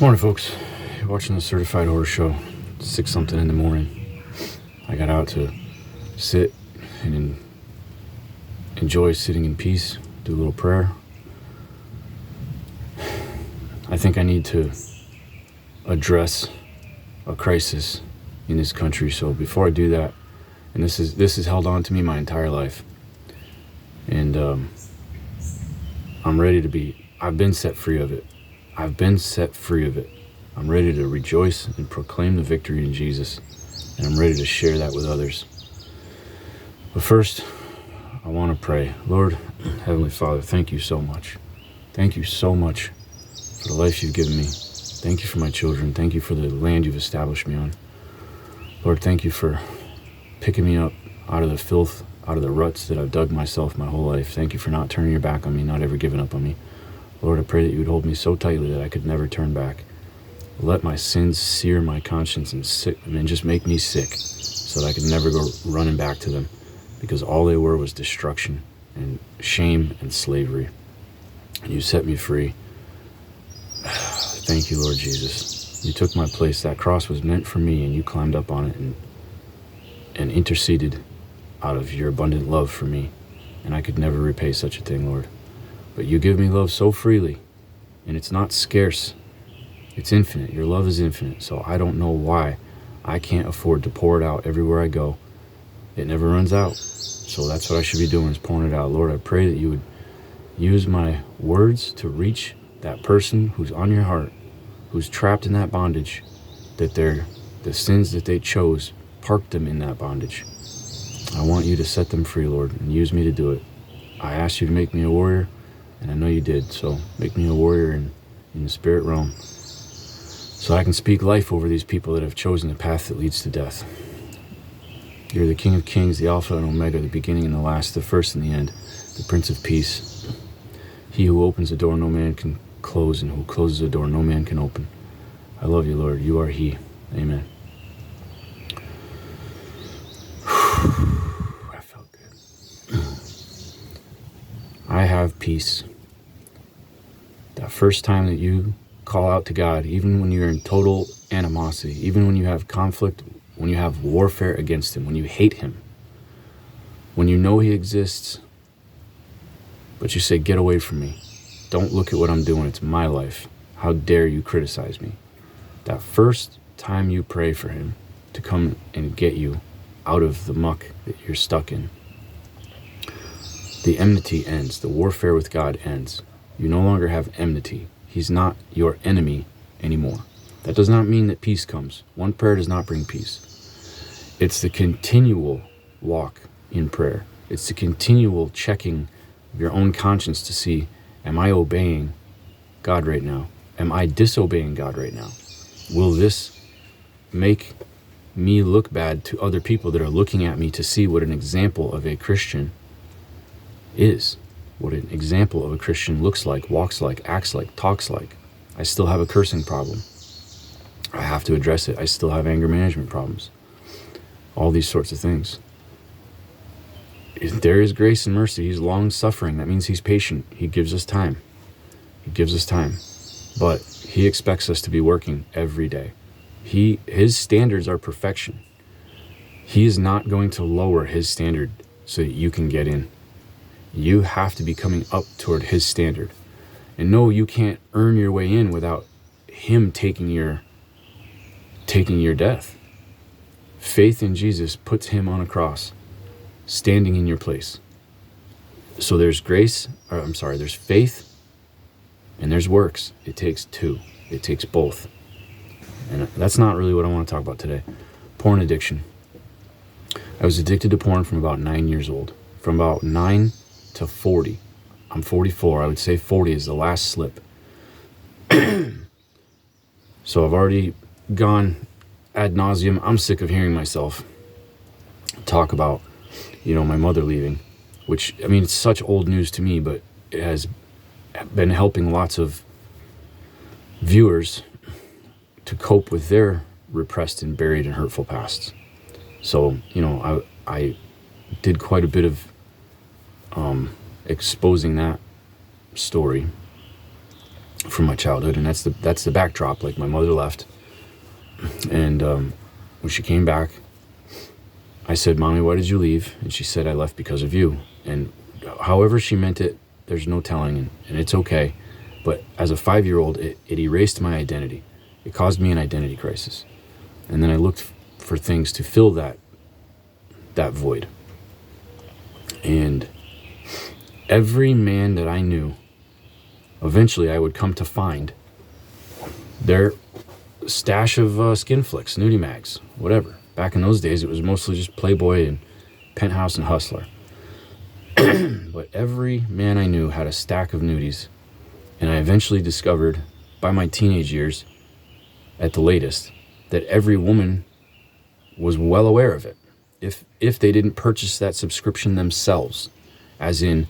Morning, folks. You're watching the Certified Horror Show. 6 something in the morning. I got out to sit and enjoy sitting in peace, do a little prayer. I think I need to address a crisis in this country. So before I do that, and this has held on to me my entire life, and I'm ready to be. I've been set free of it. I've been set free of it. I'm ready to rejoice and proclaim the victory in Jesus, and I'm ready to share that with others. But first, I want to pray. Lord, Heavenly Father, thank you so much. Thank you so much for the life you've given me. Thank you for my children. Thank you for the land you've established me on. Lord, thank you for picking me up out of the filth, out of the ruts that I've dug myself my whole life. Thank you for not turning your back on me, not ever giving up on me. Lord, I pray that you would hold me so tightly that I could never turn back. Let my sins sear my conscience and just make me sick so that I could never go running back to them, because all they were was destruction and shame and slavery. And you set me free. Thank you, Lord Jesus. You took my place. That cross was meant for me, and you climbed up on it and interceded out of your abundant love for me. And I could never repay such a thing, Lord. But you give me love so freely, and it's not scarce. It's infinite. Your love is infinite. So I don't know why I can't afford to pour it out everywhere I go. It never runs out. So that's what I should be doing, is pouring it out. Lord, I pray that you would use my words to reach that person who's on your heart, who's trapped in that bondage, that the sins that they chose parked them in that bondage. I want you to set them free, Lord, and use me to do it. I asked you to make me a warrior, and I know you did. So make me a warrior in the spirit realm, so I can speak life over these people that have chosen the path that leads to death. You're the King of Kings, the Alpha and Omega, the beginning and the last, the first and the end, the Prince of Peace. He who opens the door no man can close, and who closes the door no man can open. I love you, Lord. You are He. Amen. That felt good. I have peace. That first time that you call out to God, even when you're in total animosity, even when you have conflict, when you have warfare against Him, when you hate Him, when you know He exists, but you say, get away from me. Don't look at what I'm doing. It's my life. How dare you criticize me? That first time you pray for Him to come and get you out of the muck that you're stuck in, the enmity ends. The warfare with God ends. You no longer have enmity. He's not your enemy anymore. That does not mean that peace comes. One prayer does not bring peace. It's the continual walk in prayer. It's the continual checking of your own conscience to see, am I obeying God right now? Am I disobeying God right now? Will this make me look bad to other people that are looking at me to see what an example of a Christian is? What an example of a Christian looks like, walks like, acts like, talks like. I still have a cursing problem. I have to address it. I still have anger management problems. All these sorts of things. There is grace and mercy. He's long suffering. That means He's patient. He gives us time. He gives us time. But He expects us to be working every day. His standards are perfection. He is not going to lower His standard so that you can get in. You have to be coming up toward His standard. And no, you can't earn your way in without Him taking your death. Faith in Jesus puts Him on a cross, standing in your place. So there's there's faith and there's works. It takes two. It takes both. And that's not really what I want to talk about today. Porn addiction. I was addicted to porn from about 9 years old. From about 9 to 40. I'm 44. I would say 40 is the last slip. So I've already gone ad nauseum. I'm sick of hearing myself talk about, my mother leaving, which, it's such old news to me, but it has been helping lots of viewers to cope with their repressed and buried and hurtful pasts. So, I did quite a bit of exposing that story. from my childhood, and that's the backdrop. Like, my mother left, and when she came back, I said, "Mommy, why did you leave?" And she said, "I left because of you." And however she meant it, there's no telling, and it's okay. But as a 5-year-old, it erased my identity. It caused me an identity crisis. And then I looked for things to fill that void. And every man that I knew, eventually I would come to find their stash of skin flicks, nudie mags, whatever. Back in those days, it was mostly just Playboy and Penthouse and Hustler. But every man I knew had a stack of nudies. And I eventually discovered, by my teenage years, at the latest, that every woman was well aware of it. If they didn't purchase that subscription themselves, as in,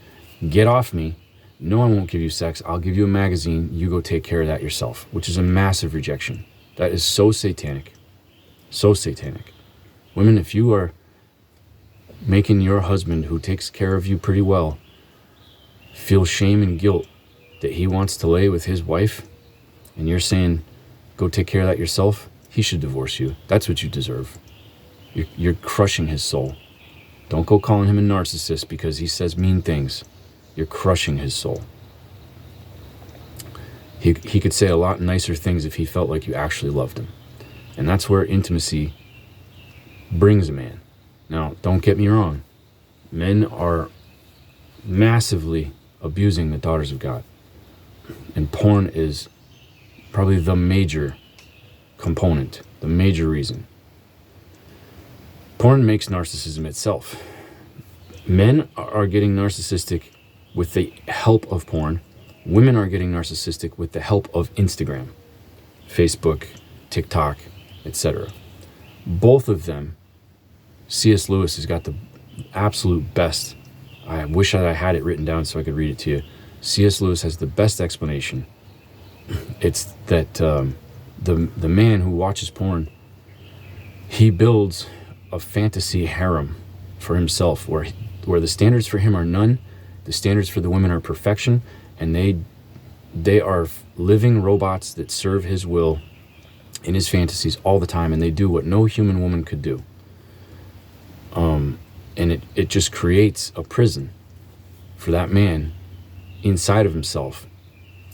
get off me, no, I won't give you sex, I'll give you a magazine, you go take care of that yourself, which is a massive rejection. That is so satanic. So satanic. Women, if you are making your husband, who takes care of you pretty well, feel shame and guilt that he wants to lay with his wife, and you're saying, go take care of that yourself, he should divorce you. That's what you deserve. You're crushing his soul. Don't go calling him a narcissist because he says mean things. You're crushing his soul. He could say a lot nicer things if he felt like you actually loved him. And that's where intimacy brings a man. Now, don't get me wrong. Men are massively abusing the daughters of God. And porn is probably the major component, the major reason. Porn makes narcissism itself. Men are getting narcissistic with the help of porn. Women are getting narcissistic with the help of Instagram, Facebook, TikTok, etc. Both of them, C.S. Lewis has got the absolute best. I wish that I had it written down so I could read it to you. C.S. Lewis has the best explanation. It's that the man who watches porn, he builds a fantasy harem for himself where the standards for him are none, the standards for the women are perfection, and they are living robots that serve his will in his fantasies all the time, and they do what no human woman could do. And it just creates a prison for that man inside of himself.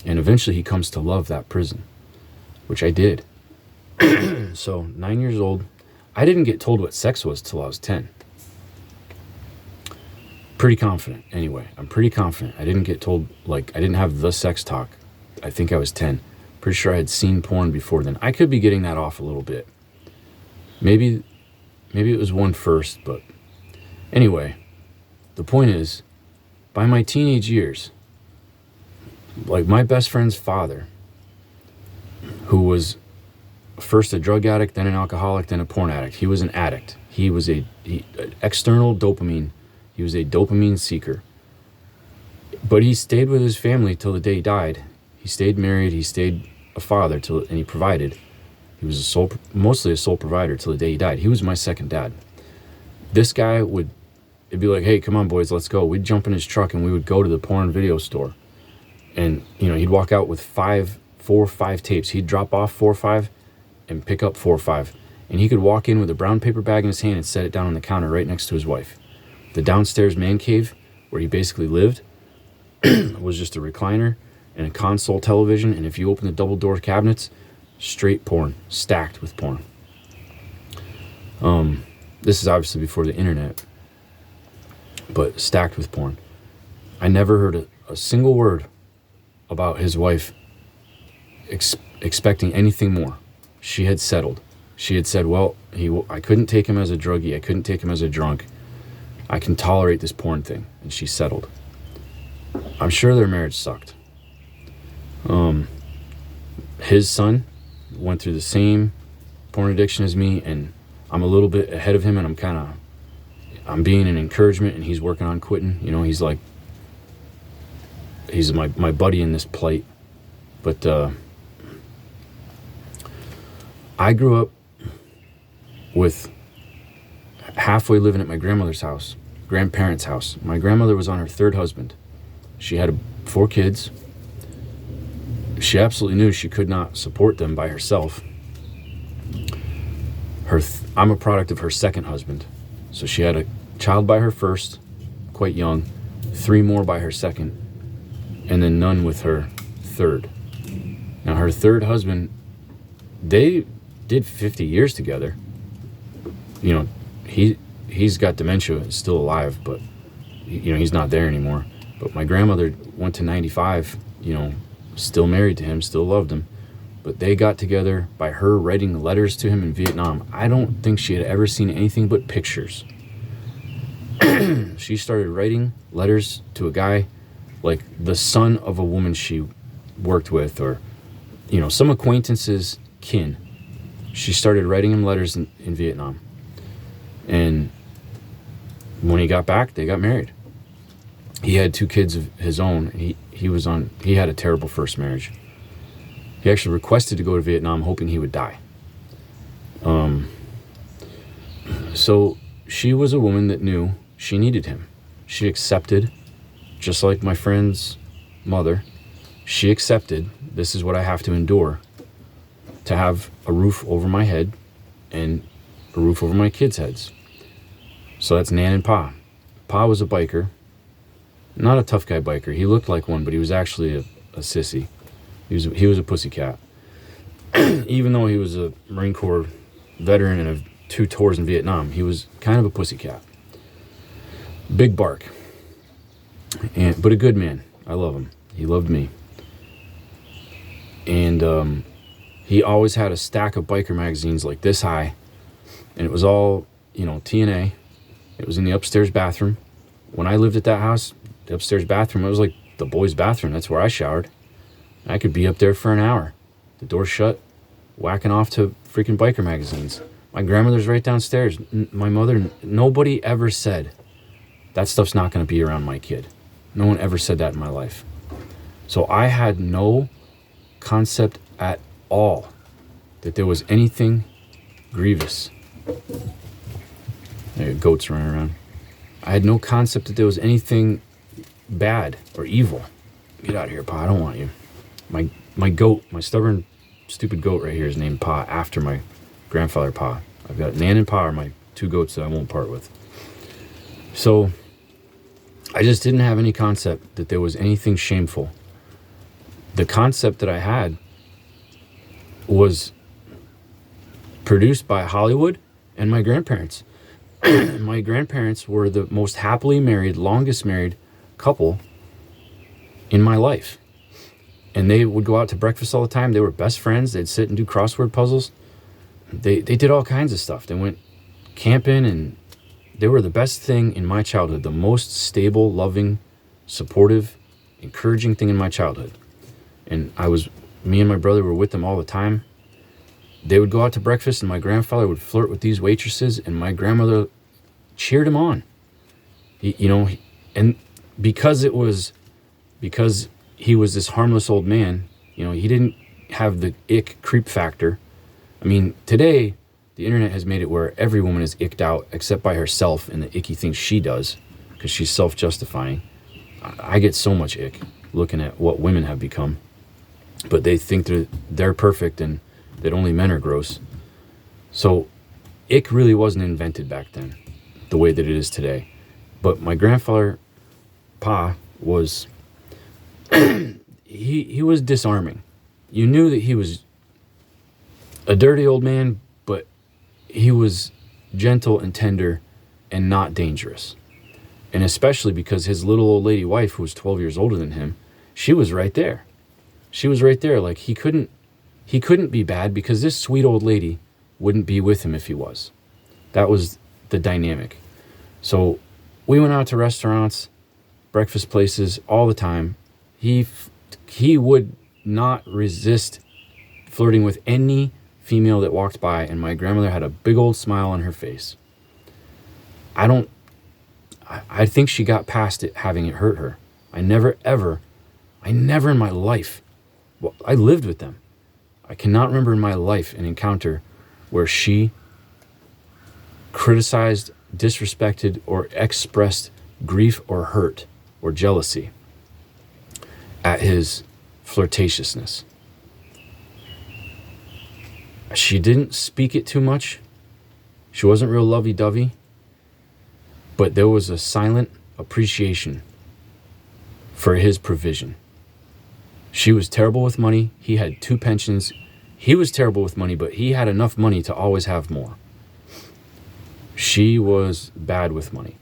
And eventually he comes to love that prison, which I did. So 9 years old, I didn't get told what sex was till I was 10. Pretty confident, anyway. I'm pretty confident. I didn't get told, like, I didn't have the sex talk. I think I was 10. Pretty sure I had seen porn before then. I could be getting that off a little bit. Maybe it was one first, but anyway, the point is, by my teenage years, like, my best friend's father, who was first a drug addict, then an alcoholic, then a porn addict. He was an addict. He was external dopamine. He was a dopamine seeker. But he stayed with his family till the day he died. He stayed married. He stayed a father and he provided. He was mostly a sole provider till the day he died. He was my second dad. This guy it'd be like, hey, come on, boys, let's go. We'd jump in his truck and we would go to the porn video store. And, he'd walk out with 4 or 5 tapes. He'd drop off 4 or 5 and pick up 4 or 5. And he could walk in with a brown paper bag in his hand and set it down on the counter right next to his wife. The downstairs man cave, where he basically lived, was just a recliner and a console television. And if you open the double door cabinets, straight porn, stacked with porn. This is obviously before the internet, but stacked with porn. I never heard a single word about his wife expecting anything more. She had settled. She had said, well, I couldn't take him as a druggie. I couldn't take him as a drunk. I can tolerate this porn thing. And she settled. I'm sure their marriage sucked. His son went through the same porn addiction as me, and I'm a little bit ahead of him, and I'm being an encouragement, and he's working on quitting. He's my buddy in this plight. But I grew up with halfway living at my grandparents' house. My grandmother was on her 3rd husband. She had 4 kids. She absolutely knew she could not support them by herself. I'm a product of her second husband. So she had a child by her first, quite young, 3 more by her second, and then none with her third. Now her third husband, they did 50 years together. You know, he's got dementia, still alive, but you know, he's not there anymore. But my grandmother went to 95, you know, still married to him, still loved him. But they got together by her writing letters to him in Vietnam. I don't think she had ever seen anything but pictures. She started writing letters to a guy, like the son of a woman she worked with, or, you know, some acquaintances, kin. She started writing him letters in Vietnam. And when he got back, they got married. He had 2 kids of his own. He had a terrible first marriage. He actually requested to go to Vietnam hoping he would die. So she was a woman that knew she needed him. She accepted, just like my friend's mother, she accepted, this is what I have to endure to have a roof over my head and a roof over my kids' heads. So that's Nan and Pa. Pa was a biker. Not a tough guy biker. He looked like one, but he was actually a sissy. He was a pussycat. Even though he was a Marine Corps veteran and 2 tours in Vietnam, he was kind of a pussycat. Big bark. But a good man. I love him. He loved me. And he always had a stack of biker magazines like this high. And it was all, you know, TNA. It was in the upstairs bathroom. When I lived at that house, the upstairs bathroom, it was like the boys' bathroom. That's where I showered. I could be up there for an hour. The door shut, whacking off to freaking biker magazines. My grandmother's right downstairs. My mother, nobody ever said, that stuff's not going to be around my kid. No one ever said that in my life. So I had no concept at all that there was anything grievous. There are goats running around. I had no concept that there was anything bad or evil. Get out of here, Pa. I don't want you. My goat, my stubborn, stupid goat right here is named Pa after my grandfather Pa. I've got Nan and Pa are my 2 goats that I won't part with. So I just didn't have any concept that there was anything shameful. The concept that I had was produced by Hollywood and my grandparents. My grandparents were the most happily married, longest married couple in my life. And they would go out to breakfast all the time. They were best friends. They'd sit and do crossword puzzles. They did all kinds of stuff. They went camping, and they were the best thing in my childhood, the most stable, loving, supportive, encouraging thing in my childhood. And me and my brother were with them all the time. They would go out to breakfast, and my grandfather would flirt with these waitresses, and my grandmother cheered him on. And because he was this harmless old man, you know, he didn't have the ick creep factor. I mean, today, the internet has made it where every woman is icked out except by herself and the icky things she does because she's self-justifying. I get so much ick looking at what women have become. But they think they're perfect and that only men are gross. So ick really wasn't invented back then the way that it is today. But my grandfather, Pa, was... he was disarming. You knew that he was a dirty old man, but he was gentle and tender and not dangerous. And especially because his little old lady wife, who was 12 years older than him, she was right there. She was right there. Like he couldn't be bad because this sweet old lady wouldn't be with him if he was. That was the dynamic. So we went out to restaurants, breakfast places all the time. He would not resist flirting with any female that walked by, and my grandmother had a big old smile on her face. I think she got past it having it hurt her. I never in my life, well, I lived with them. I cannot remember in my life an encounter where she criticized, disrespected, or expressed grief or hurt or jealousy at his flirtatiousness. She didn't speak it too much. She wasn't real lovey-dovey. But there was a silent appreciation for his provision. She was terrible with money. He had 2 pensions. He was terrible with money, but he had enough money to always have more. She was bad with money.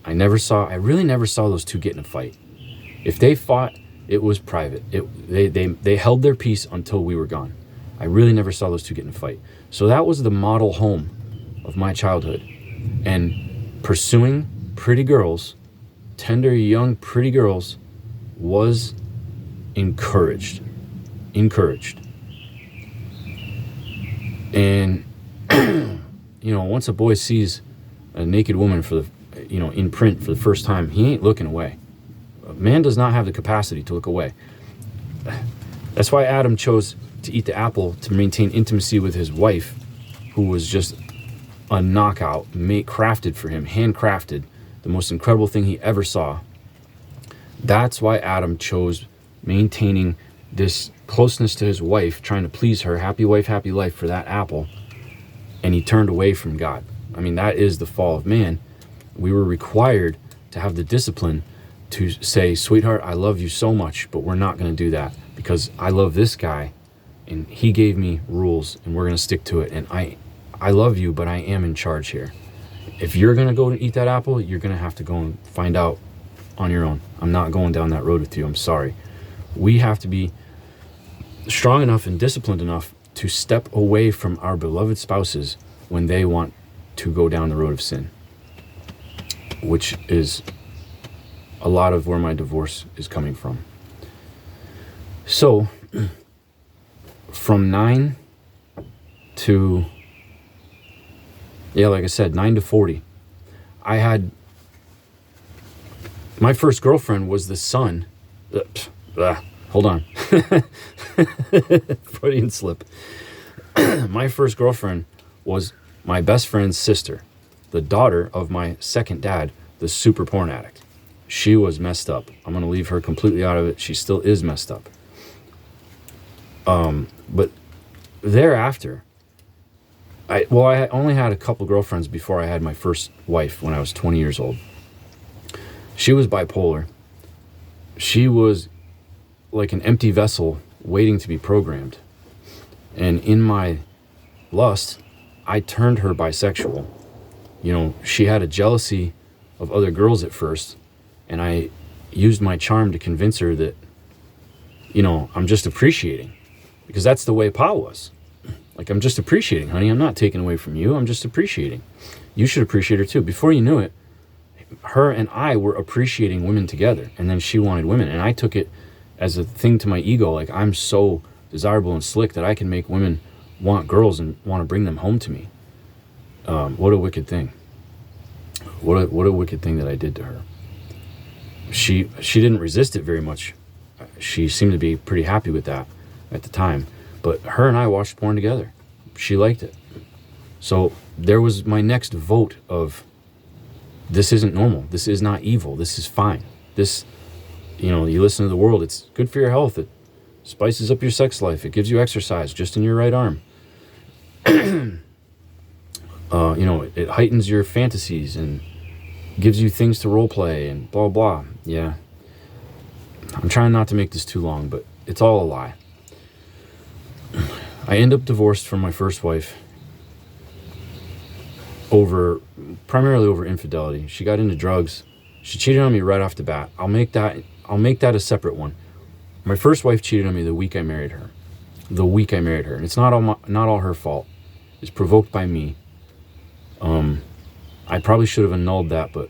I really never saw those two get in a fight. If they fought, it was private. They held their peace until we were gone. I really never saw those two get in a fight. So that was the model home of my childhood. And pursuing pretty girls, tender, young, pretty girls, was encouraged. And, once a boy sees a naked woman in print for the first time, he ain't looking away. A man does not have the capacity to look away. That's why Adam chose to eat the apple, to maintain intimacy with his wife, who was just a knockout, crafted for him, handcrafted, the most incredible thing he ever saw. That's why Adam chose maintaining this closeness to his wife, trying to please her, happy wife, happy life, for that apple, and he turned away from God. I mean, that is the fall of man. We were required to have the discipline to say, sweetheart, I love you so much, but we're not going to do that because I love this guy and he gave me rules and we're going to stick to it. And I love you, but I am in charge here. If you're going to go and eat that apple, you're going to have to go and find out on your own. I'm not going down that road with you. I'm sorry. We have to be strong enough and disciplined enough to step away from our beloved spouses when they want to go down the road of sin, which is a lot of where my divorce is coming from. So from 9 to, like I said, 9 to 40, I had, my first girlfriend was the son, hold on, Freudian slip. My first girlfriend was my best friend's sister, the daughter of my second dad, the super porn addict. She was messed up. I'm going to leave her completely out of it. She still is messed up. But thereafter, I only had a couple girlfriends before I had my first wife when I was 20 years old. She was bipolar. She was like an empty vessel waiting to be programmed. And in my lust, I turned her bisexual. She had a jealousy of other girls at first, and I used my charm to convince her that, I'm just appreciating, because that's the way Pa was. Like, I'm just appreciating, honey. I'm not taking away from you. I'm just appreciating. You should appreciate her too. Before you knew it, her and I were appreciating women together, and then she wanted women, and I took it as a thing to my ego. Like, I'm so desirable and slick that I can make women want girls and want to bring them home to me. What a wicked thing. What a wicked thing that I did to her. She didn't resist it very much. She seemed to be pretty happy with that at the time. But her and I watched porn together. She liked it. So there was my next vote of, this isn't normal. This is not evil. This is fine. This, you listen to the world. It's good for your health. It spices up your sex life. It gives you exercise just in your right arm. It heightens your fantasies and gives you things to role play and blah, blah. Yeah. I'm trying not to make this too long, but it's all a lie. I end up divorced from my first wife primarily over infidelity. She got into drugs. She cheated on me right off the bat. I'll make that a separate one. My first wife cheated on me the week I married her. And it's not all her fault. It's provoked by me. I probably should have annulled that, but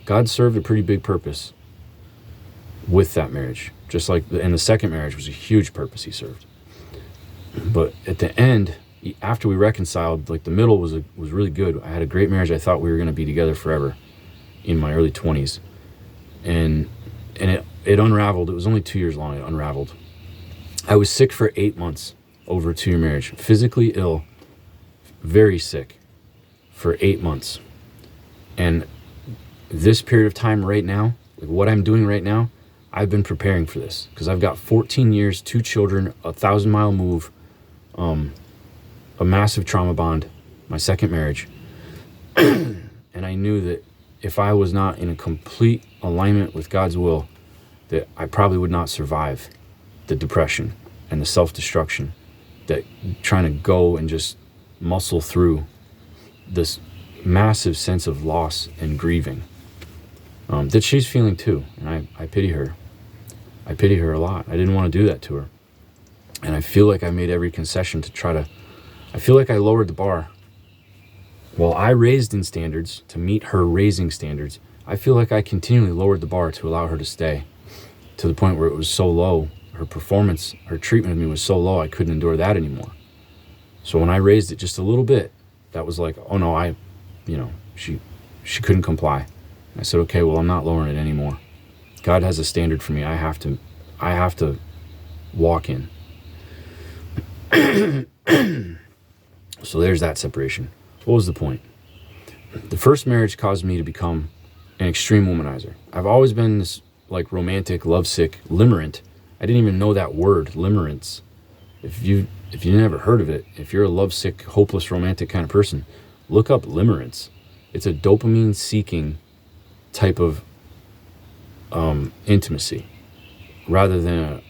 God served a pretty big purpose with that marriage. Just like in the second marriage was a huge purpose he served. But at the end, after we reconciled, like the middle was really good. I had a great marriage. I thought we were going to be together forever in my early 20s. And it unraveled. It was only 2 years long. It unraveled. I was sick for 8 months over a 2-year marriage. Physically ill, very sick for 8 months. And this period of time right now, like what I'm doing right now, I've been preparing for this because I've got 14 years, 2 children, a 1,000-mile move. a massive trauma bond, my second marriage. And I knew that if I was not in a complete alignment with God's will, that I probably would not survive the depression and the self-destruction, that trying to go and just muscle through this massive sense of loss and grieving that she's feeling too. And I pity her. I pity her a lot. I didn't want to do that to her. And I feel like I made every concession to try to, I feel like I lowered the bar. While I raised in standards to meet her raising standards, I feel like I continually lowered the bar to allow her to stay, to the point where it was so low, her performance, her treatment of me was so low, I couldn't endure that anymore. So when I raised it just a little bit, that was like, oh no, she couldn't comply. And I said, okay, well, I'm not lowering it anymore. God has a standard for me. I have to walk in. So there's that separation. What was the point? The first marriage caused me to become an extreme womanizer. I've always been this like romantic, lovesick limerent. I didn't even know that word, limerence. If you never heard of it, if you're a lovesick, hopeless, romantic kind of person, look up limerence. It's a dopamine-seeking type of intimacy, rather than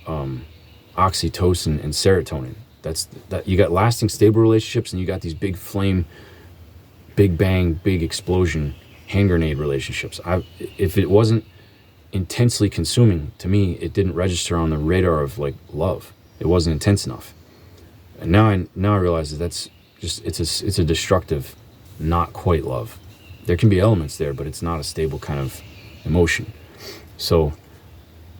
oxytocin and serotonin. That you got lasting, stable relationships, and you got these big flame, big bang, big explosion, hand grenade relationships. If it wasn't intensely consuming, to me, it didn't register on the radar of like love. It wasn't intense enough. And now I realize that that's just it's a destructive, not quite love. There can be elements there, but it's not a stable kind of emotion. So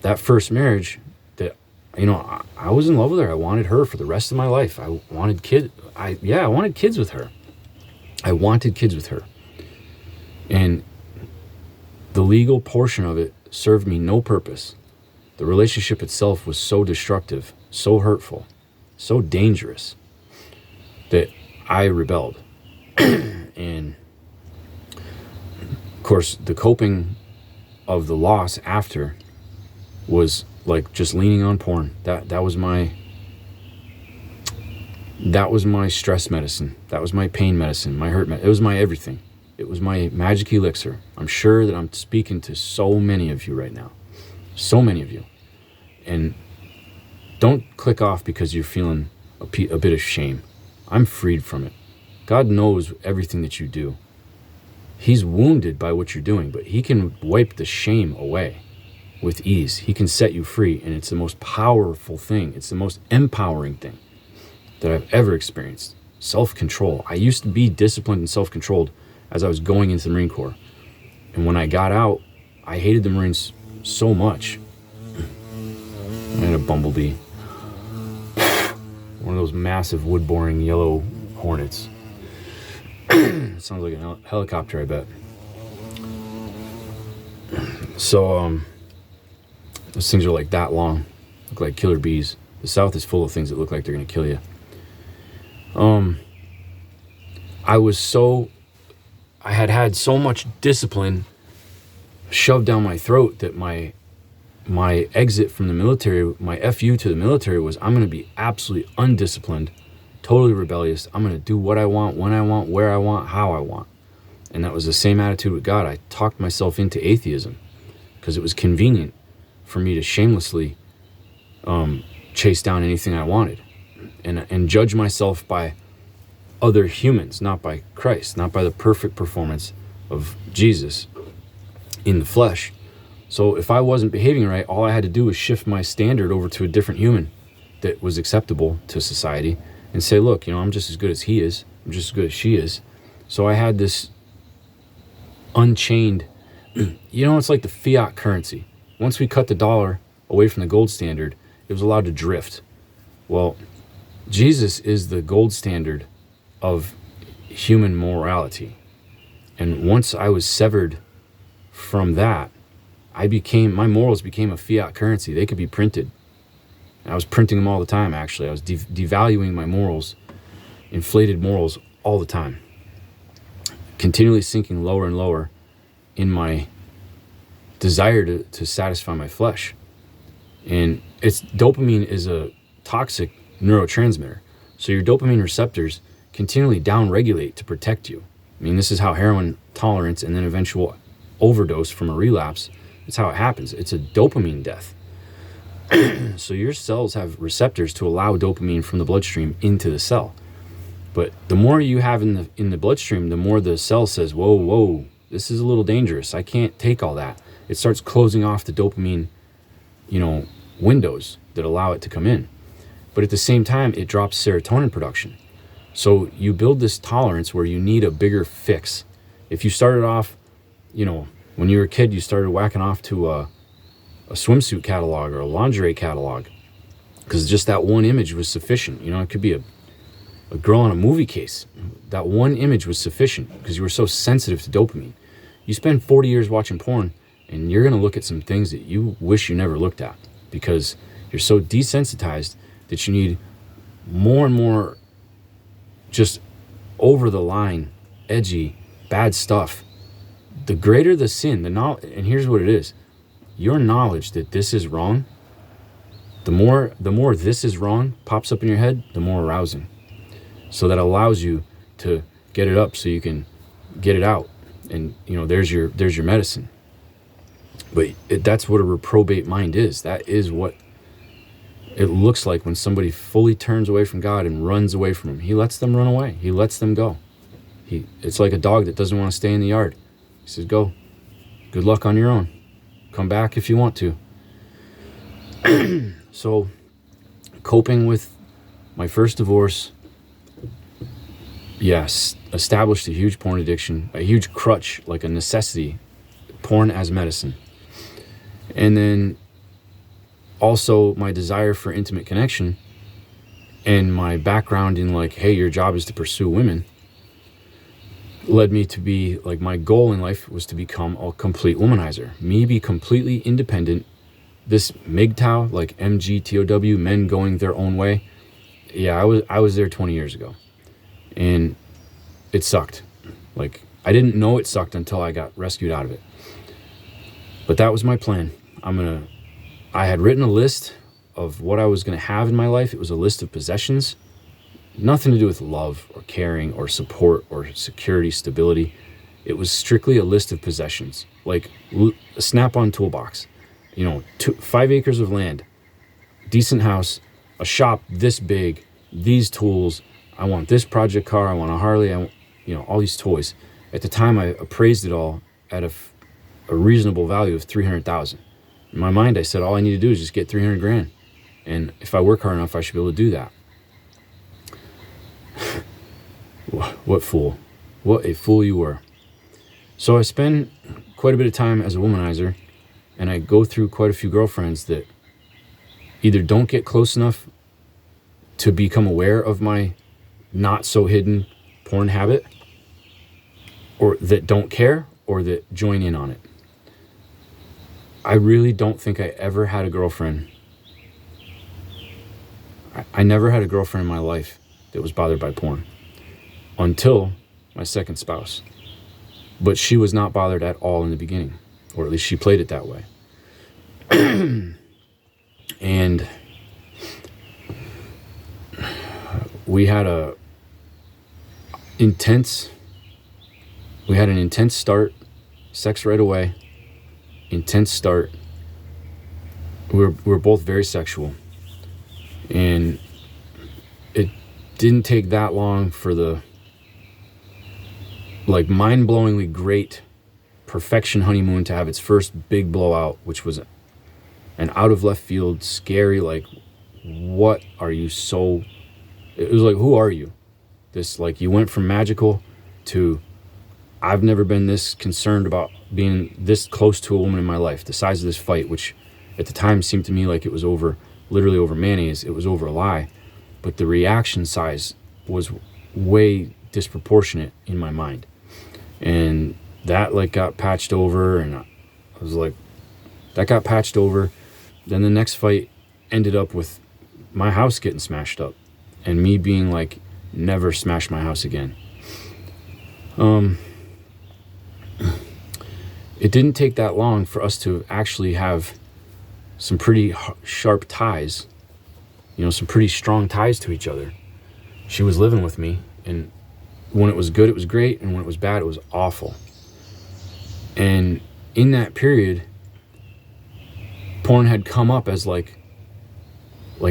that first marriage, that I was in love with her. I wanted her for the rest of my life. I wanted kids. I wanted kids with her. I wanted kids with her. And the legal portion of it served me no purpose. The relationship itself was so destructive, so hurtful, so dangerous that I rebelled. And of course, the coping of the loss after was like just leaning on porn. That was my stress medicine. That was my pain medicine, my hurt medicine. It was my everything. It was my magic elixir. I'm sure that I'm speaking to so many of you right now. So many of you. And don't click off because you're feeling a bit of shame. I'm freed from it. God knows everything that you do. He's wounded by what you're doing, but he can wipe the shame away with ease. He can set you free, and it's the most powerful thing. It's the most empowering thing that I've ever experienced. Self-control. I used to be disciplined and self-controlled as I was going into the Marine Corps. And when I got out, I hated the Marines so much. I had a bumblebee. One of those massive wood-boring yellow hornets. It sounds like a helicopter, I bet. So, those things are like that long. Look like killer bees. The South is full of things that look like they're going to kill you. I had so much discipline shoved down my throat that my exit from the military, my FU to the military was, I'm going to be absolutely undisciplined, totally rebellious. I'm going to do what I want, when I want, where I want, how I want. And that was the same attitude with God. I talked myself into atheism because it was convenient for me to shamelessly chase down anything I wanted and judge myself by other humans, not by Christ, not by the perfect performance of Jesus in the flesh. So if I wasn't behaving right, all I had to do was shift my standard over to a different human that was acceptable to society and say, look, I'm just as good as he is. I'm just as good as she is. So I had this unchained, it's like the fiat currency. Once we cut the dollar away from the gold standard, it was allowed to drift. Well, Jesus is the gold standard of human morality. And once I was severed from that, my morals became a fiat currency. They could be printed. And I was printing them all the time, actually. I was devaluing my morals, inflated morals all the time. Continually sinking lower and lower in my desire to satisfy my flesh. And dopamine is a toxic neurotransmitter. So your dopamine receptors continually down-regulate to protect you. I mean, this is how heroin tolerance and then eventual overdose from a relapse, it's how it happens. It's a dopamine death. So your cells have receptors to allow dopamine from the bloodstream into the cell. But the more you have in the bloodstream, the more the cell says, whoa, this is a little dangerous. I can't take all that. It starts closing off the dopamine, windows that allow it to come in. But at the same time, it drops serotonin production. So you build this tolerance where you need a bigger fix. If you started off, when you were a kid, you started whacking off to a swimsuit catalog or a lingerie catalog because just that one image was sufficient. It could be a girl on a movie case. That one image was sufficient because you were so sensitive to dopamine. You spend 40 years watching porn and you're going to look at some things that you wish you never looked at because you're so desensitized that you need more and more just over the line, edgy, bad stuff. The greater the sin, and here's what it is. Your knowledge that this is wrong, the more this is wrong pops up in your head, the more arousing. So that allows you to get it up so you can get it out. And there's your medicine. But that's what a reprobate mind is. That is what it looks like when somebody fully turns away from God and runs away from him. He lets them run away. He lets them go. It's like a dog that doesn't want to stay in the yard. He says, go. Good luck on your own. Come back if you want to. So, coping with my first divorce, yes, established a huge porn addiction, a huge crutch, like a necessity, porn as medicine. And then also my desire for intimate connection and my background in hey, your job is to pursue women, led me to be my goal in life was to become a complete womanizer. Me be completely independent. This MGTOW, MGTOW, men going their own way. Yeah, I was there 20 years ago. And it sucked. I didn't know it sucked until I got rescued out of it. But that was my plan. I had written a list of what I was going to have in my life. It was a list of possessions. Nothing to do with love or caring or support or security, stability. It was strictly a list of possessions, like a snap-on toolbox. 5 acres of land, decent house, a shop this big, these tools. I want this project car. I want a Harley. I want, all these toys. At the time, I appraised it all at a reasonable value of $300,000. In my mind, I said, all I need to do is just get 300 grand. And if I work hard enough, I should be able to do that. What fool. What a fool you were. So I spend quite a bit of time as a womanizer, and I go through quite a few girlfriends that either don't get close enough to become aware of my not so hidden porn habit, or that don't care, or that join in on it. I really don't think I ever had a girlfriend. I never had a girlfriend in my life that was bothered by porn until my second spouse. But she was not bothered at all in the beginning, or at least she played it that way. And we had an intense start, sex right away, intense start. We were both very sexual, and it didn't take that long for the mind-blowingly great perfection honeymoon to have its first big blowout, which was an out of left field, scary, what are you so... It was who are you? This, you went from magical to, I've never been this concerned about being this close to a woman in my life. The size of this fight, which at the time seemed to me like it was literally over mayonnaise. It was over a lie. But the reaction size was way disproportionate in my mind. And that got patched over, and I was that got patched over. Then the next fight ended up with my house getting smashed up and me being never smash my house again. It didn't take that long for us to actually have some pretty sharp ties, some pretty strong ties to each other. She was living with me And when it was good, it was great. And when it was bad, it was awful. And in that period, porn had come up as like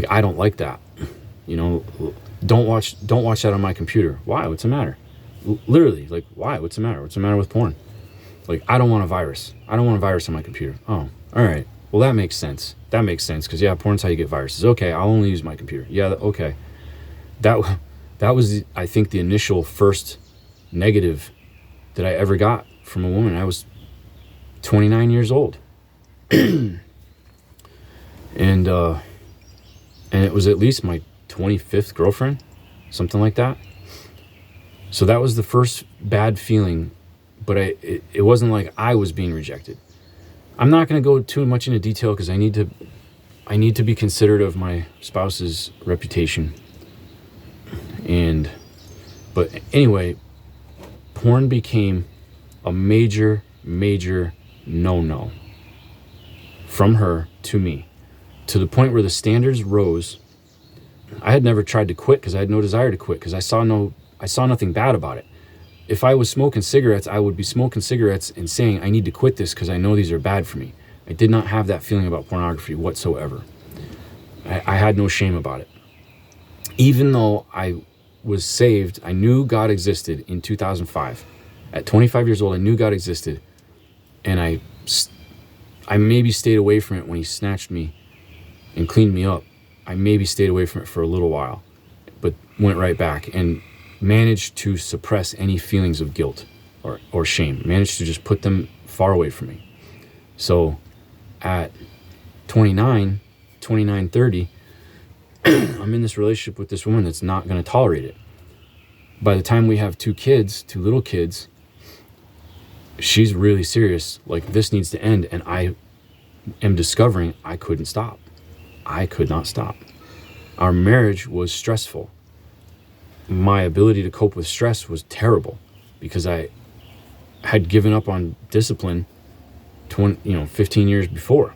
I don't like that. You know, don't watch that on my computer. Why? What's the matter? Literally, like, why? What's the matter? What's the matter with porn? Like, I don't want a virus. I don't want a virus on my computer. Oh, all right. Well, that makes sense. That makes sense, because, yeah, porn's how you get viruses. Okay, I'll only use my computer. Yeah, okay. That was, I think, the initial first negative that I ever got from a woman. I was 29 years old. And it was at least my 25th girlfriend, something like that. So that was the first bad feeling, but it wasn't like I was being rejected. I'm not going to go too much into detail because I need to be considerate of my spouse's reputation. But anyway, porn became a major no-no from her to me, to the point where the standards rose. I had never tried to quit because I had no desire to quit, because I saw nothing bad about it. If I was smoking cigarettes, I would be smoking cigarettes and saying, I need to quit this because I know these are bad for me. I did not have that feeling about pornography whatsoever. I had no shame about it. Even though I was saved, I knew God existed in 2005. At 25 years old, I knew God existed, and I maybe stayed away from it when he snatched me and cleaned me up. I maybe stayed away from it for a little while, but went right back and managed to suppress any feelings of guilt or shame, managed to just put them far away from me. So at 29, 30, I'm in this relationship with this woman that's not going to tolerate it. By the time we have two little kids, she's really serious. Like, this needs to end. And I am discovering I couldn't stop. I could not stop. Our marriage was stressful. My ability to cope with stress was terrible because I had given up on discipline 15 years before.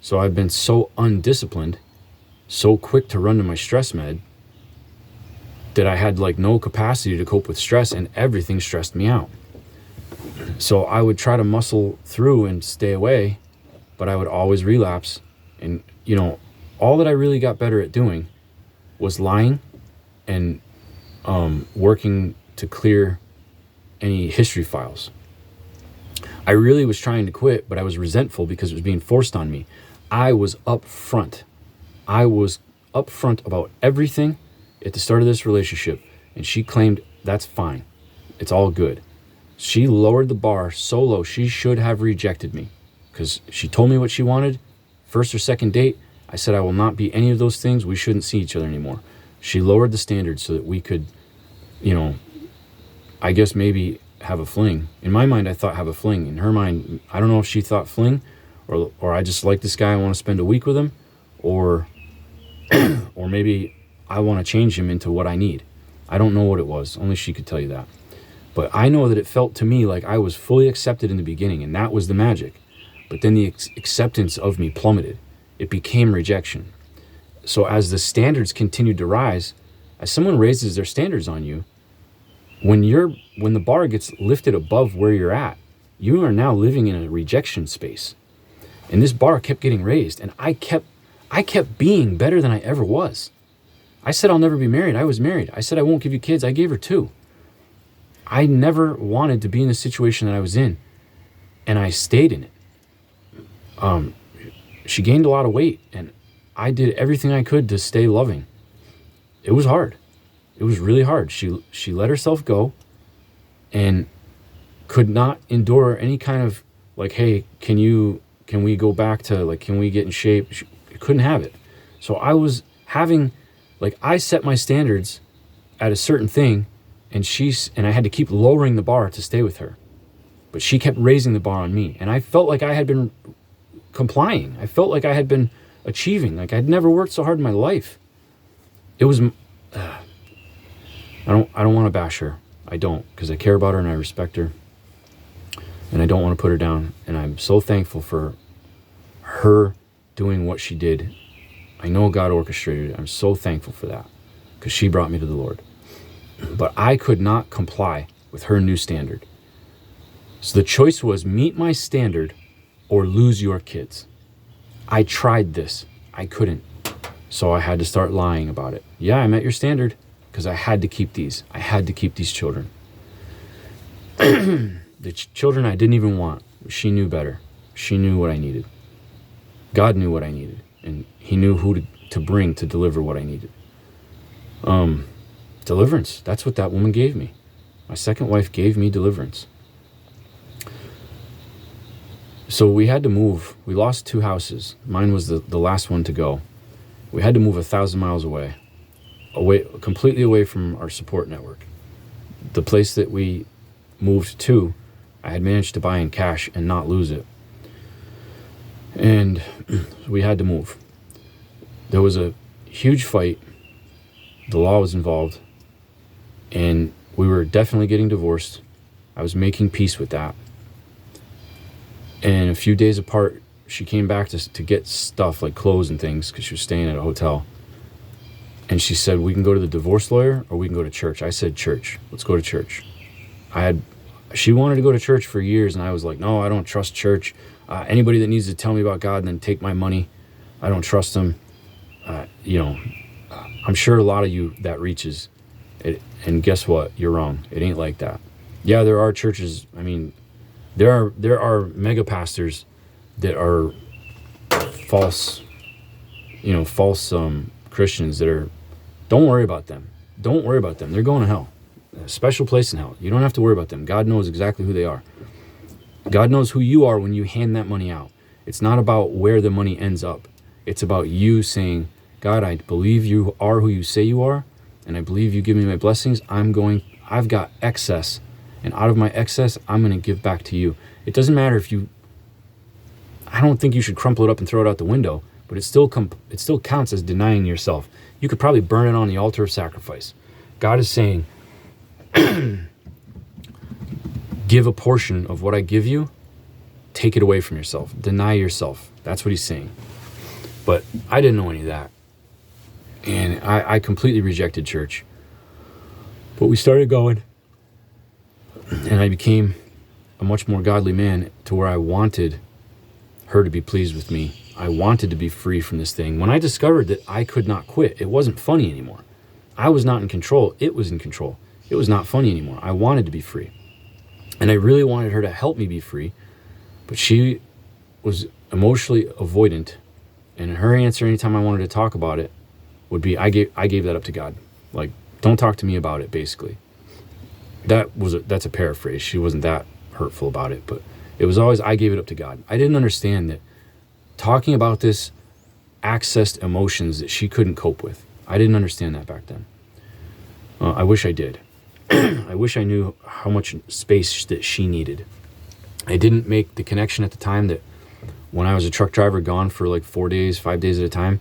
So I've been so undisciplined, so quick to run to my stress med, that I had like no capacity to cope with stress, and everything stressed me out. So I would try to muscle through and stay away, but I would always relapse. And, all that I really got better at doing was lying and working to clear any history files. I really was trying to quit, but I was resentful because it was being forced on me. I was upfront. I was upfront about everything at the start of this relationship, and she claimed that's fine. It's all good. She lowered the bar so low, she should have rejected me, because she told me what she wanted. First or second date, I said I will not be any of those things. We shouldn't see each other anymore. She lowered the standards so that we could, I guess maybe have a fling. In my mind, I thought have a fling. In her mind, I don't know if she thought fling, or I just like this guy, I want to spend a week with him, or maybe I want to change him into what I need. I don't know what it was. Only she could tell you that. But I know that it felt to me like I was fully accepted in the beginning, and that was the magic. But then the acceptance of me plummeted. It became rejection. So as the standards continued to rise, as someone raises their standards on you, when the bar gets lifted above where you're at, you are now living in a rejection space. And this bar kept getting raised, and I kept being better than I ever was. I said I'll never be married. I was married. I said I won't give you kids. I gave her 2. I never wanted to be in the situation that I was in, and I stayed in it. She gained a lot of weight, and I did everything I could to stay loving. It was hard. It was really hard. She let herself go and could not endure any kind of like, hey, can we go back to like, can we get in shape? She couldn't have it. So I was having, like, I set my standards at a certain thing, and I had to keep lowering the bar to stay with her. But she kept raising the bar on me, and I felt like I had been complying. I felt like I had been achieving. Like I'd never worked so hard in my life. It was, I don't want to bash her. I don't, because I care about her and I respect her, and I don't want to put her down. And I'm so thankful for her doing what she did. I know God orchestrated it. I'm so thankful for that, because she brought me to the Lord. But I could not comply with her new standard. So the choice was meet my standard or lose your kids. I tried this. I couldn't. So I had to start lying about it. Yeah, I met your standard because I had to keep these. I had to keep these children. The children I didn't even want. She knew better. She knew what I needed. God knew what I needed. And he knew who to bring to deliver what I needed. Deliverance. That's what that woman gave me. My second wife gave me deliverance. So we had to move. We lost 2 houses. Mine was the last one to go. We had to move 1,000 miles away, completely away from our support network. The place that we moved to, I had managed to buy in cash and not lose it. And we had to move. There was a huge fight. The law was involved. And we were definitely getting divorced. I was making peace with that. And a few days apart, she came back to get stuff like clothes and things because she was staying at a hotel. And she said, we can go to the divorce lawyer or we can go to church. I said, church. Let's go to church. She wanted to go to church for years, and I was like, no, I don't trust church. Anybody that needs to tell me about God and then take my money, I don't trust them. I'm sure a lot of you that reaches it. And guess what? You're wrong. It ain't like that. Yeah, there are churches. I mean, there are mega pastors that are false Christians that are, don't worry about them. Don't worry about them. They're going to hell. A special place in hell. You don't have to worry about them. God knows exactly who they are. God knows who you are when you hand that money out. It's not about where the money ends up. It's about you saying, God, I believe you are who you say you are, and I believe you give me my blessings. I've got excess, and out of my excess, I'm going to give back to you. It doesn't matter if I don't think you should crumple it up and throw it out the window, but it still counts as denying yourself. You could probably burn it on the altar of sacrifice. God is saying, give a portion of what I give you, take it away from yourself, deny yourself. That's what he's saying. But I didn't know any of that. And I completely rejected church. But we started going, and I became a much more godly man to where I wanted her to be pleased with me. I wanted to be free from this thing. When I discovered that I could not quit, it wasn't funny anymore. I was not in control. It was in control. It was not funny anymore. I wanted to be free. And I really wanted her to help me be free, but she was emotionally avoidant. And her answer anytime I wanted to talk about it would be, I gave that up to God. Like, don't talk to me about it, basically. That's a paraphrase. She wasn't that hurtful about it, but it was always, I gave it up to God. I didn't understand that talking about this accessed emotions that she couldn't cope with. I didn't understand that back then. I wish I did. I wish I knew how much space that she needed. I didn't make the connection at the time that when I was a truck driver gone for like 4 days, 5 days at a time,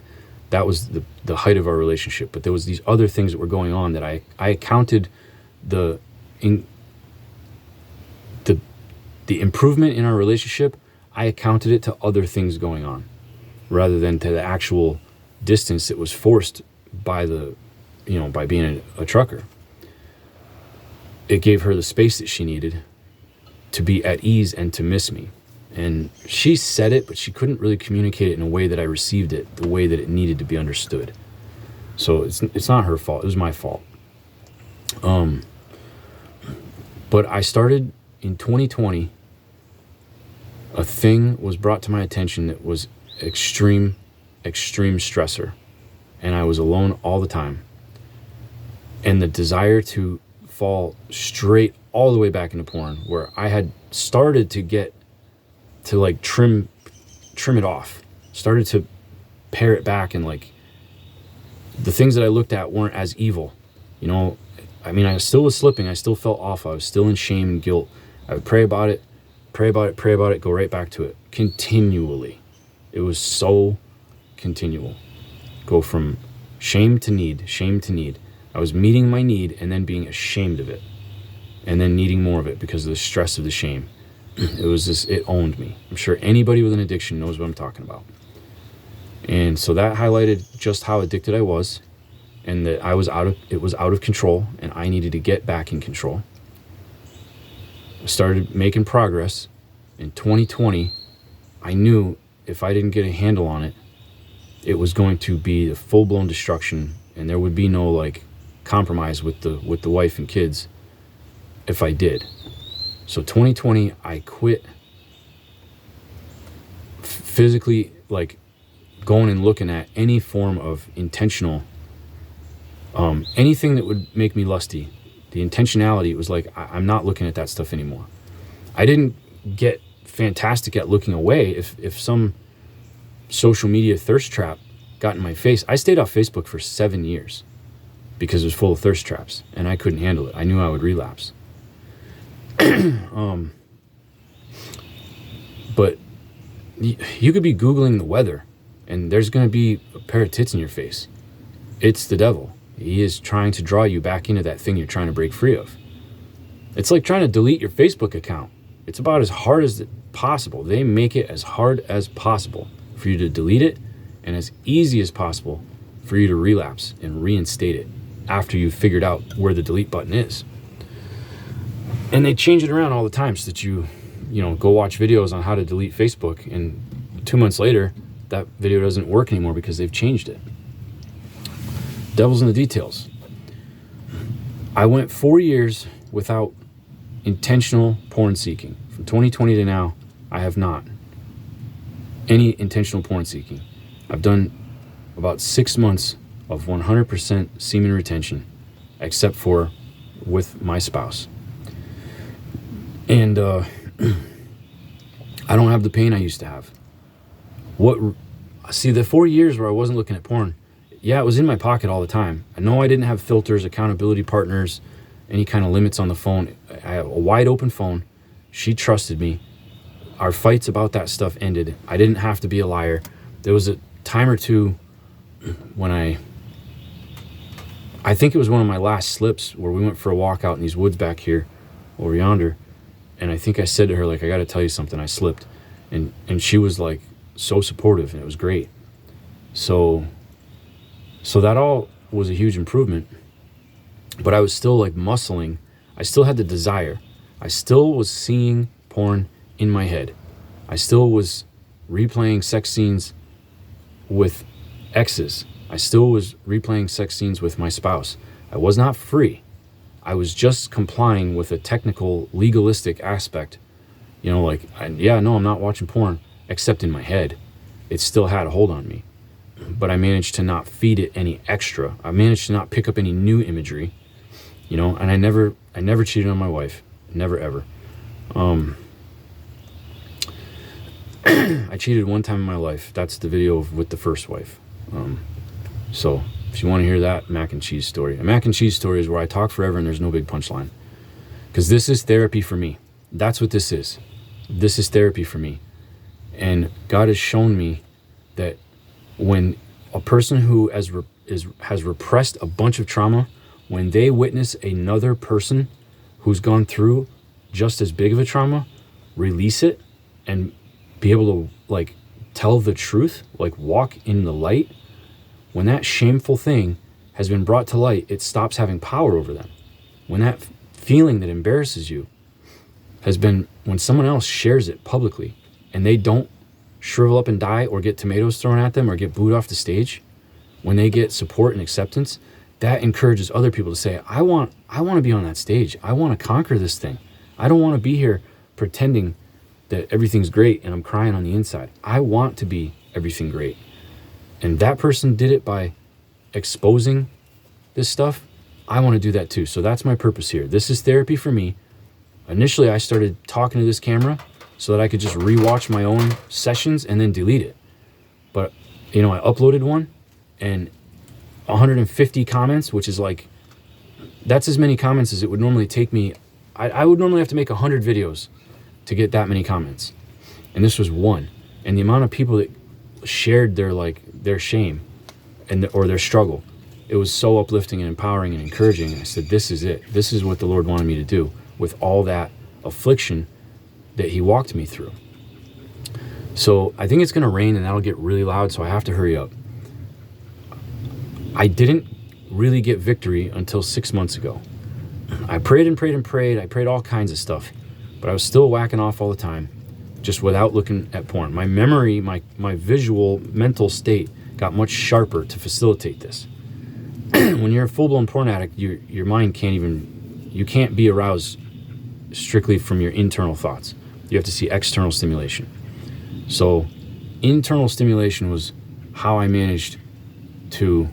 that was the height of our relationship. But there was these other things that were going on that I accounted the improvement in our relationship, I accounted it to other things going on rather than to the actual distance that was forced by by being a trucker. It gave her the space that she needed to be at ease and to miss me. And she said it, but she couldn't really communicate it in a way that I received it, the way that it needed to be understood. So it's not her fault. It was my fault. But I started in 2020, a thing was brought to my attention that was extreme stressor. And I was alone all the time. And the desire to fall straight all the way back into porn, where I had started to get to like trim it off, started to pare it back, and like the things that I looked at weren't as evil. I still was slipping. I still felt awful. I was still in shame and guilt. I would pray about it, go right back to it continually. It was so continual. Go from shame to need. I was meeting my need and then being ashamed of it and then needing more of it because of the stress of the shame. It owned me. I'm sure anybody with an addiction knows what I'm talking about. And so that highlighted just how addicted I was. and that it was out of control, and I needed to get back in control. I started making progress. In 2020, I knew if I didn't get a handle on it, it was going to be a full-blown destruction, and there would be no like compromise with the wife and kids if I did. So 2020, I quit physically, like going and looking at any form of intentional, anything that would make me lusty. The intentionality, it was like, I'm not looking at that stuff anymore. I didn't get fantastic at looking away. If some social media thirst trap got in my face, I stayed off Facebook for 7 years because it was full of thirst traps and I couldn't handle it. I knew I would relapse. But you could be Googling the weather and there's going to be a pair of tits in your face. It's the devil. He is trying to draw you back into that thing you're trying to break free of. It's like trying to delete your Facebook account. It's about as hard as possible. They make it as hard as possible for you to delete it and as easy as possible for you to relapse and reinstate it after you've figured out where the delete button is. And they change it around all the time so that you go watch videos on how to delete Facebook, and 2 months later, that video doesn't work anymore because they've changed it. Devil's in the details. I went 4 years without intentional porn seeking. From 2020 to now, I have not any intentional porn seeking. I've done about 6 months of 100% semen retention, except for with my spouse. And I don't have the pain I used to have. The 4 years where I wasn't looking at porn, yeah, it was in my pocket all the time. I know I didn't have filters, accountability partners, any kind of limits on the phone. I had a wide open phone. She trusted me. Our fights about that stuff ended. I didn't have to be a liar. There was a time or two when I think it was one of my last slips where we went for a walk out in these woods back here over yonder. And I think I said to her, like, I got to tell you something, I slipped. And she was like so supportive, and it was great. So that all was a huge improvement, but I was still like muscling. I still had the desire. I still was seeing porn in my head. I still was replaying sex scenes with exes. I still was replaying sex scenes with my spouse. I was not free. I was just complying with a technical, legalistic aspect. I'm not watching porn, except in my head. It still had a hold on me. But I managed to not feed it any extra. I managed to not pick up any new imagery, and I never cheated on my wife. Never, ever. I cheated one time in my life. That's the video with the first wife. So if you want to hear that mac and cheese story, a mac and cheese story is where I talk forever and there's no big punchline. Because this is therapy for me. That's what this is. This is therapy for me. And God has shown me that when a person who has repressed a bunch of trauma, when they witness another person who's gone through just as big of a trauma, release it and be able to like tell the truth, like walk in the light, when that shameful thing has been brought to light, it stops having power over them. When that feeling that embarrasses you when someone else shares it publicly and they don't shrivel up and die or get tomatoes thrown at them or get booed off the stage, when they get support and acceptance, that encourages other people to say, I want to be on that stage. I want to conquer this thing. I don't want to be here pretending that everything's great and I'm crying on the inside. I want to be everything great. And that person did it by exposing this stuff. I want to do that too. So that's my purpose here. This is therapy for me. Initially, I started talking to this camera so that I could just rewatch my own sessions and then delete it. But, I uploaded one and 150 comments, which is like, that's as many comments as it would normally take me. I would normally have to make 100 videos to get that many comments. And this was one. And the amount of people that shared their shame or their struggle, it was so uplifting and empowering and encouraging. And I said, this is it. This is what the Lord wanted me to do with all that affliction that he walked me through. So I think it's going to rain and that'll get really loud, so I have to hurry up. I didn't really get victory until 6 months ago. I prayed and prayed and prayed. I prayed all kinds of stuff, but I was still whacking off all the time, just without looking at porn. My memory, my visual mental state got much sharper to facilitate this. When you're a full-blown porn addict, your mind you can't be aroused strictly from your internal thoughts. You have to see external stimulation. So internal stimulation was how I managed to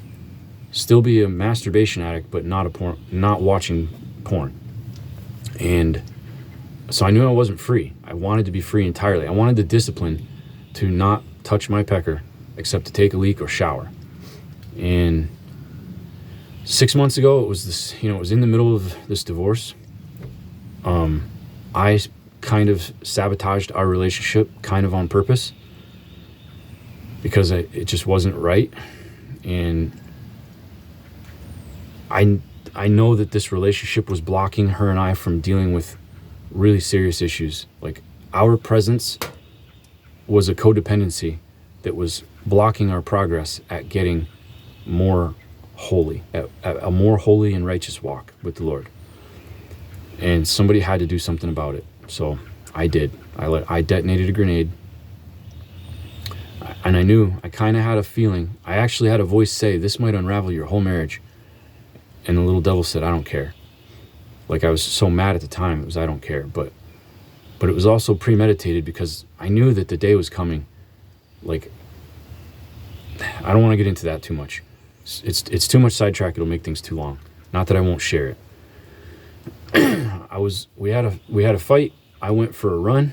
still be a masturbation addict, but not watching porn. And so I knew I wasn't free. I wanted to be free entirely. I wanted the discipline to not touch my pecker except to take a leak or shower. And 6 months ago, it was this, it was in the middle of this divorce. I kind of sabotaged our relationship kind of on purpose because it just wasn't right. And I know that this relationship was blocking her and I from dealing with really serious issues. Like, our presence was a codependency that was blocking our progress at getting more holy, at a more holy and righteous walk with the Lord. And somebody had to do something about it. So I did. I detonated a grenade. And I knew, I kind of had a feeling. I actually had a voice say, this might unravel your whole marriage. And the little devil said, I don't care. Like, I was so mad at the time, it was, I don't care. But it was also premeditated because I knew that the day was coming. Like, I don't want to get into that too much. It's too much sidetrack. It'll make things too long. Not that I won't share it. We had a fight. I went for a run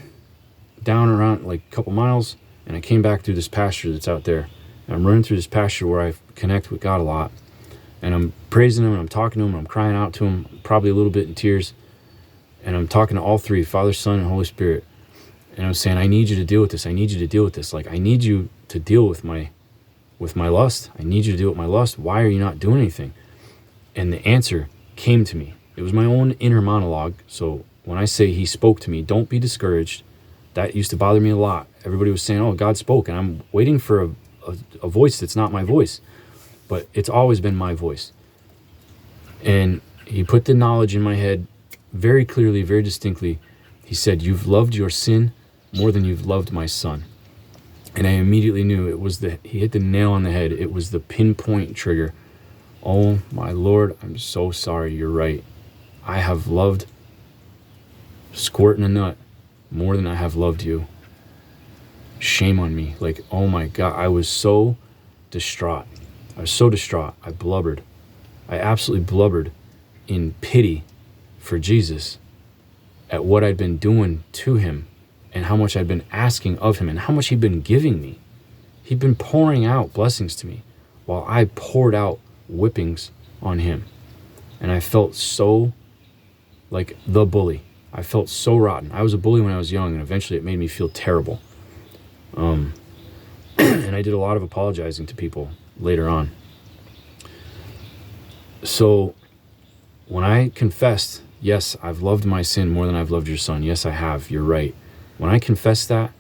down around like a couple miles, and I came back through this pasture that's out there. And I'm running through this pasture where I connect with God a lot. And I'm praising him, and I'm talking to him, and I'm crying out to him, probably a little bit in tears. And I'm talking to all three, Father, Son, and Holy Spirit. And I'm saying, I need you to deal with this. I need you to deal with this. Like, I need you to deal with my lust. I need you to deal with my lust. Why are you not doing anything? And the answer came to me. It was my own inner monologue. So when I say he spoke to me, don't be discouraged. That used to bother me a lot. Everybody was saying, oh, God spoke. And I'm waiting for a voice that's not my voice. But it's always been my voice. And he put the knowledge in my head very clearly, very distinctly. He said, you've loved your sin more than you've loved my son. And I immediately knew he hit the nail on the head. It was the pinpoint trigger. Oh my Lord, I'm so sorry. You're right. I have loved squirting a nut more than I have loved you. Shame on me. Like, oh my God, I was so distraught. I blubbered. I absolutely blubbered in pity for Jesus at what I'd been doing to him and how much I'd been asking of him and how much he'd been giving me. He'd been pouring out blessings to me while I poured out whippings on him. And I felt so like the bully. I felt so rotten. I was a bully when I was young, and eventually it made me feel terrible. And I did a lot of apologizing to people later on. So when I confessed, yes, I've loved my sin more than I've loved your son. Yes, I have. You're right. When I confessed that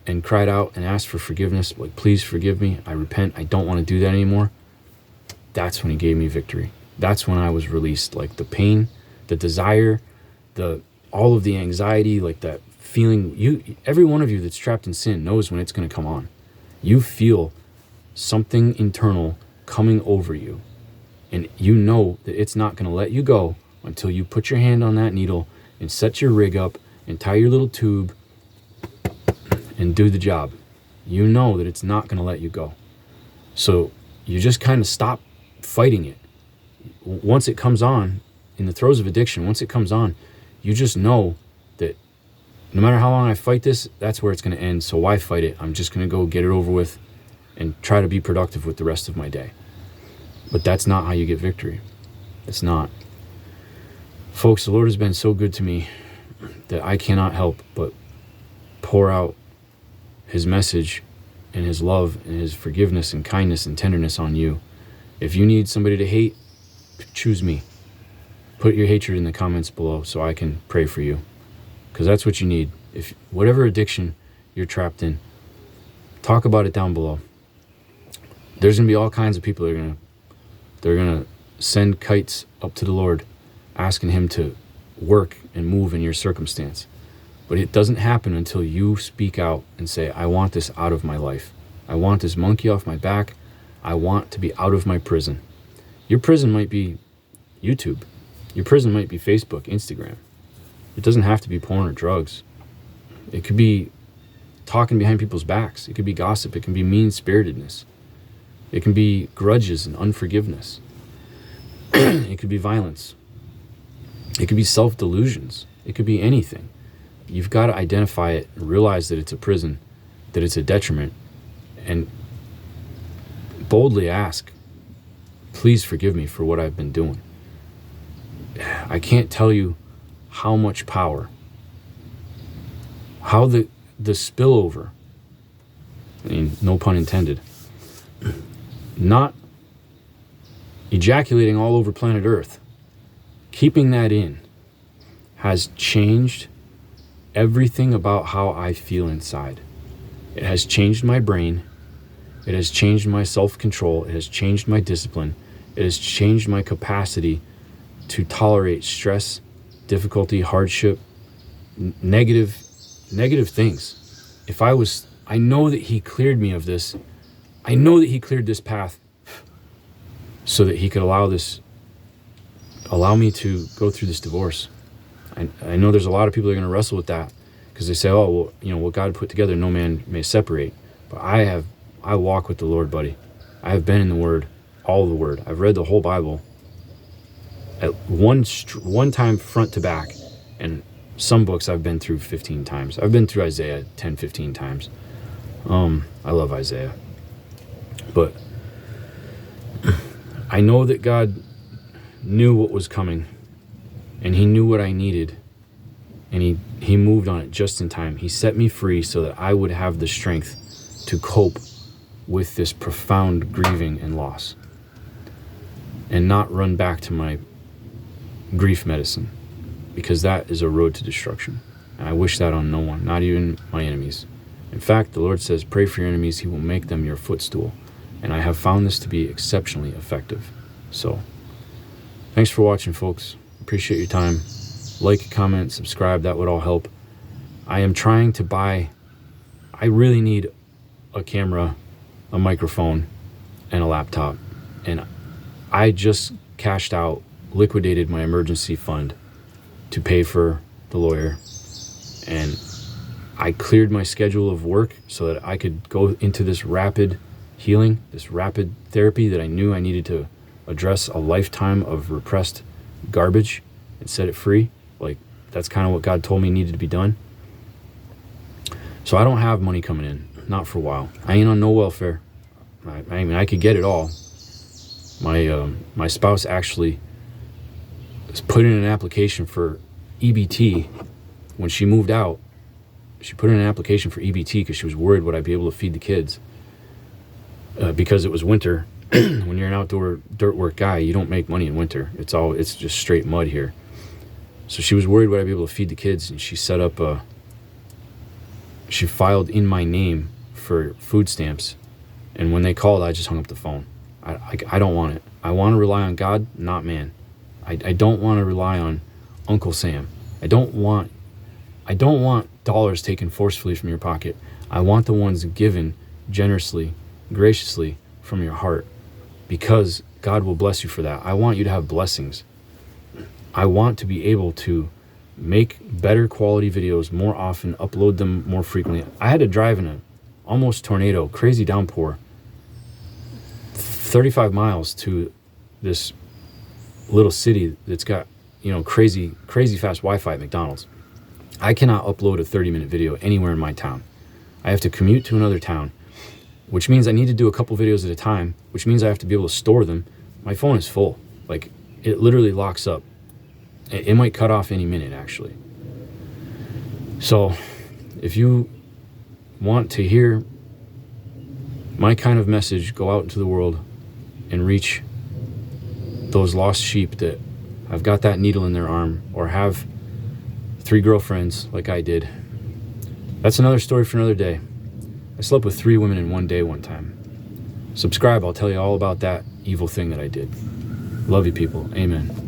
and cried out and asked for forgiveness, like, please forgive me. I repent. I don't want to do that anymore. That's when he gave me victory. That's when I was released. Like, the pain, the desire, all of the anxiety, like that feeling. Every one of you that's trapped in sin knows when it's going to come on. You feel something internal coming over you, and you know that it's not going to let you go until you put your hand on that needle and set your rig up and tie your little tube and do the job. You know that it's not going to let you go. So you just kind of stop fighting it. Once it comes on, in the throes of addiction, once it comes on, you just know that no matter how long I fight this, that's where it's going to end. So why fight it? I'm just going to go get it over with and try to be productive with the rest of my day. But that's not how you get victory. It's not. Folks, the Lord has been so good to me that I cannot help but pour out his message and his love and his forgiveness and kindness and tenderness on you. If you need somebody to hate, choose me. Put your hatred in the comments below so I can pray for you, because that's what you need. If whatever addiction you're trapped in, talk about it down below. There's gonna be all kinds of people that are gonna send kites up to the Lord, asking him to work and move in your circumstance. But it doesn't happen until you speak out and say, I want this out of my life. I want this monkey off my back. I want to be out of my prison. Your prison might be YouTube. Your prison might be Facebook, Instagram. It doesn't have to be porn or drugs. It could be talking behind people's backs. It could be gossip. It can be mean-spiritedness. It can be grudges and unforgiveness. It could be violence. It could be self-delusions. It could be anything. You've got to identify it and realize that it's a prison, that it's a detriment, and boldly ask, please forgive me for what I've been doing. I can't tell you how much power, how the spillover, I mean, no pun intended, not ejaculating all over planet Earth, keeping that in has changed everything about how I feel inside. It has changed my brain. It has changed my self-control. It has changed my discipline. It has changed my capacity to tolerate stress, difficulty, hardship, negative things. I know that he cleared me of this. I know that he cleared this path so that he could allow me to go through this divorce. I know there's a lot of people that are going to wrestle with that because they say, oh, well, what God put together, no man may separate. But I walk with the Lord, buddy. I have been in the Word, all of the Word. I've read the whole Bible at one time front to back, and some books I've been through 15 times. I've been through Isaiah 10, 15 times. I love Isaiah. But I know that God knew what was coming, and he knew what I needed, and he moved on it just in time. He set me free so that I would have the strength to cope with this profound grieving and loss and not run back to my grief medicine, because that is a road to destruction. And I wish that on no one, not even my enemies. In fact, the Lord says, pray for your enemies, he will make them your footstool. And I have found this to be exceptionally effective. So, thanks for watching, folks. Appreciate your time. Like, comment, subscribe, that would all help. I am trying to I really need a camera, a microphone, and a laptop. And I just liquidated my emergency fund to pay for the lawyer. And I cleared my schedule of work so that I could go into this rapid healing, this rapid therapy that I knew I needed to address a lifetime of repressed garbage and set it free. Like, that's kind of what God told me needed to be done. So I don't have money coming in, not for a while. I ain't on no welfare. I mean, I could get it all. My spouse actually put in an application for EBT when she moved out. She put in an application for EBT because she was worried would I be able to feed the kids. Because it was winter. When you're an outdoor dirt work guy, you don't make money in winter. It's just straight mud here. So she was worried would I be able to feed the kids, and she set up she filed in my name for food stamps. And when they called, I just hung up the phone. I don't want it. I want to rely on God, not man. I don't want to rely on Uncle Sam. I don't want dollars taken forcefully from your pocket. I want the ones given generously, graciously from your heart, because God will bless you for that. I want you to have blessings. I want to be able to make better quality videos more often, upload them more frequently. I had to drive in a almost tornado, crazy downpour, 35 miles to this little city that's got, crazy fast Wi-Fi at McDonald's. I cannot upload a 30-minute video anywhere in my town. I have to commute to another town, which means I need to do a couple videos at a time, which means I have to be able to store them. My phone is full. Like, it literally locks up. It might cut off any minute, actually. So, if you want to hear my kind of message go out into the world and reach those lost sheep that have got that needle in their arm or have 3 girlfriends like I did, that's another story for another day. I slept with 3 women in one day one time. Subscribe, I'll tell you all about that evil thing that I did. Love you, people. Amen.